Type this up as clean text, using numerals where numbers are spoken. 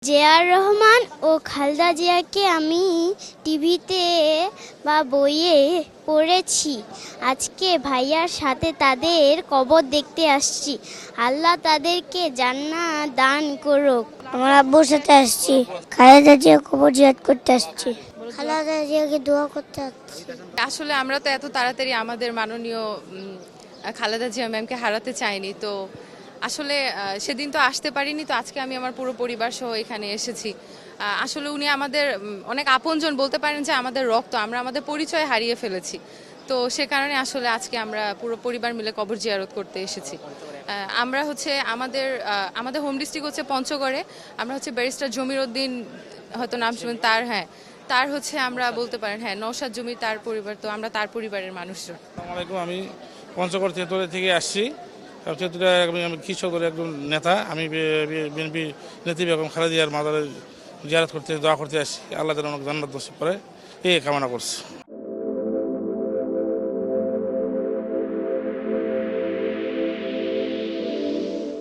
জিয়াউর রহমান ও খালেদা জিয়াকে আমি টিভিতে বা বইয়ে পড়েছি। আজকে ভাইয়ার সাথে তাদের কবর দেখতে আসছি। আল্লাহ তাদেরকে জান্নাত দান করুক। আমার আব্বুর সাথে আসছি, খালেদা জিয়া কবর জিয়ারত করতে আসছি, খালেদা জিয়াকে দোয়া করতে আসছি। আসলে আমরা তো এত তাড়াতাড়ি আমাদের মাননীয় খালেদা জিয়া ম্যামকে হারাতে চাইনি। তো আসলে সেদিন তো আসতে পারিনি, তো আজকে আমি আমার পুরো পরিবার সহ এখানে এসেছি। আসলে উনি আমাদের অনেক আপনজন, বলতে পারেন যে আমাদের রক্ত। আমরা আমাদের পরিচয় হারিয়ে ফেলেছি, তো সে কারণে আসলে আজকে আমরা পুরো পরিবার মিলে কবর জিয়ারত করতে এসেছি। আমরা হচ্ছে আমাদের হোম ডিস্ট্রিক্ট হচ্ছে পঞ্চগড়ে। আমরা হচ্ছে ব্যারিস্টার জমির উদ্দিন, হয়তো নাম শুনবেন, তার হচ্ছে আমরা বলতে পারেন, হ্যাঁ, নওশাদ জমি তার পরিবার, তো আমরা তার পরিবারের মানুষজন। আসসালামু আলাইকুম। আমি পঞ্চগড় তেঁতুলিয়া থেকে আসছি। তেঁতুলিয়া আমি কৃষকের একজন নেতা। আমি বিএনপি নেত্রী বেগম খালেদা জিয়ার মাজারে জিয়ারত করতে, দোয়া করতে আসছি। আল্লাহ যেন জান্নাত নসিব করে এই কামনা করছি।